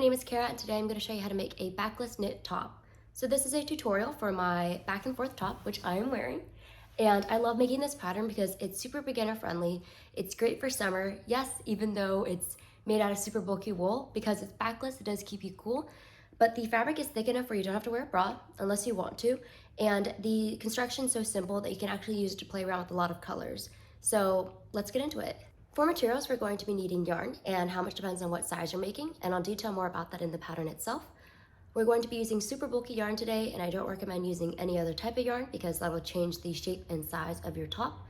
name is Kara and today I'm going to show you how to make a backless knit top. So this is a tutorial for my back and forth top, which I am wearing. And I love making this pattern because it's super beginner friendly. It's great for summer. Yes, even though it's made out of super bulky wool, because it's backless, it does keep you cool. But the fabric is thick enough where you don't have to wear a bra unless you want to. And the construction is so simple that you can actually use it to play around with a lot of colors. So let's get into it. For materials, we're going to be needing yarn, and how much depends on what size you're making, and I'll detail more about that in the pattern itself. We're going to be using super bulky yarn today, and I don't recommend using any other type of yarn because that will change the shape and size of your top.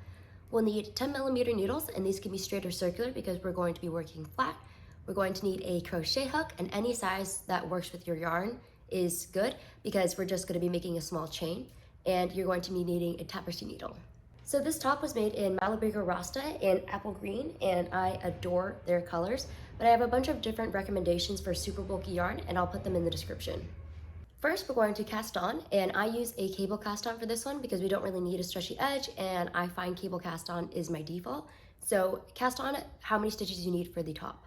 We'll need 10mm needles, and these can be straight or circular because we're going to be working flat. We're going to need a crochet hook, and any size that works with your yarn is good because we're just going to be making a small chain, and you're going to be needing a tapestry needle. So this top was made in Malabrigo Rasta in apple green, and I adore their colors, but I have a bunch of different recommendations for super bulky yarn, and I'll put them in the description. First, we're going to cast on, and I use a cable cast on for this one because we don't really need a stretchy edge, and I find cable cast on is my default. So cast on how many stitches you need for the top.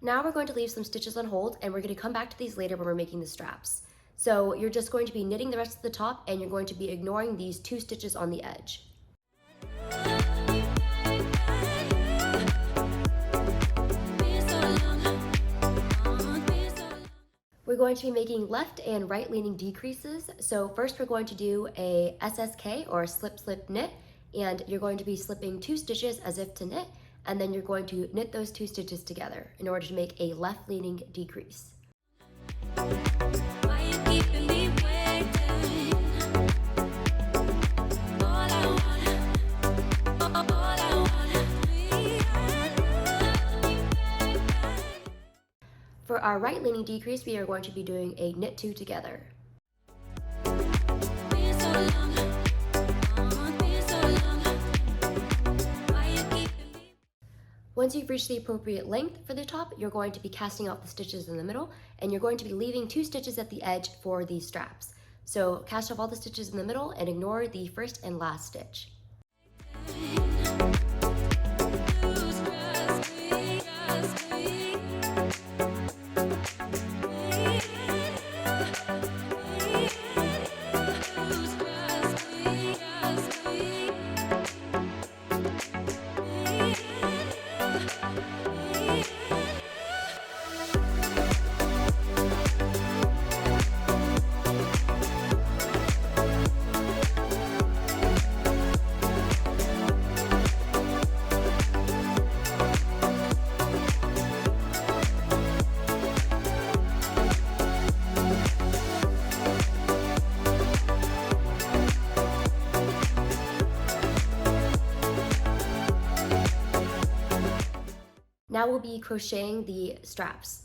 Now we're going to leave some stitches on hold, and we're going to come back to these later when we're making the straps. So you're just going to be knitting the rest of the top, and you're going to be ignoring these 2 stitches on the edge. We're going to be making left and right leaning decreases. So first we're going to do a SSK, or slip slip knit, and you're going to be slipping 2 stitches as if to knit, and then you're going to knit those 2 stitches together in order to make a left leaning decrease. For our right leaning decrease, we are going to be doing a knit 2 together. Once you've reached the appropriate length for the top, you're going to be casting out the stitches in the middle, and you're going to be leaving 2 stitches at the edge for these straps. So cast off all the stitches in the middle and ignore the first and last stitch. Now we'll be crocheting the straps.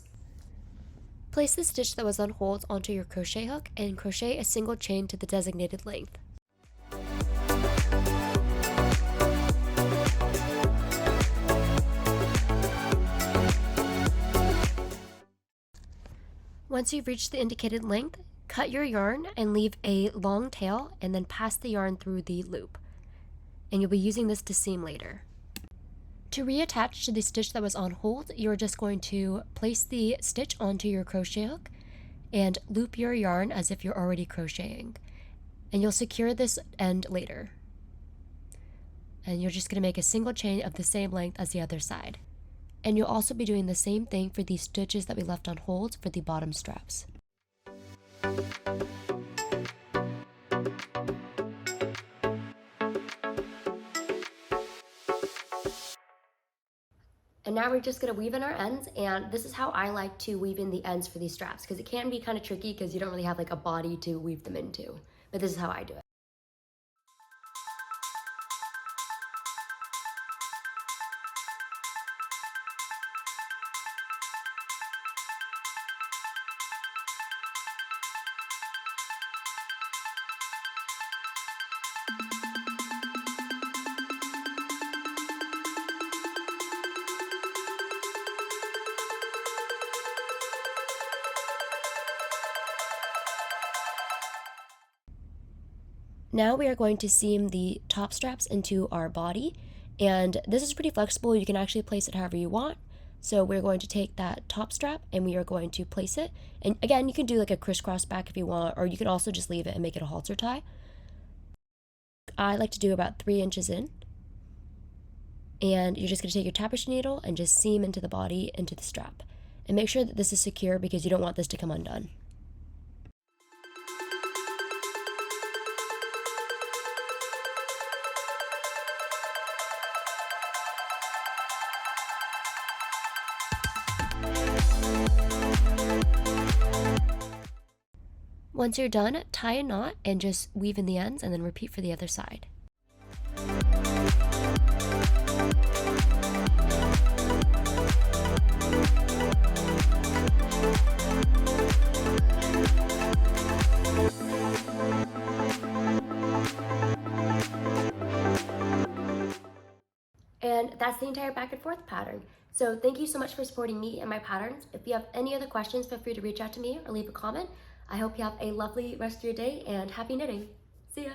Place the stitch that was on hold onto your crochet hook and crochet a single chain to the designated length. Once you've reached the indicated length, cut your yarn and leave a long tail, and then pass the yarn through the loop. And you'll be using this to seam later. To reattach to the stitch that was on hold, you're just going to place the stitch onto your crochet hook and loop your yarn as if you're already crocheting. And you'll secure this end later. And you're just going to make a single chain of the same length as the other side. And you'll also be doing the same thing for the stitches that we left on hold for the bottom straps. And now we're just going to weave in our ends, and this is how I like to weave in the ends for these straps, because it can be kind of tricky because you don't really have like a body to weave them into, but this is how I do it. Now we are going to seam the top straps into our body, and this is pretty flexible. You can actually place it however you want. So we're going to take that top strap and we are going to place it. And again, you can do like a crisscross back if you want, or you can also just leave it and make it a halter tie. I like to do about 3 inches in. And you're just going to take your tapestry needle and just seam into the body, into the strap. And make sure that this is secure because you don't want this to come undone. Once you're done, tie a knot and just weave in the ends and then repeat for the other side. And that's the entire back and forth pattern. So thank you so much for supporting me and my patterns. If you have any other questions, feel free to reach out to me or leave a comment. I hope you have a lovely rest of your day and happy knitting. See ya!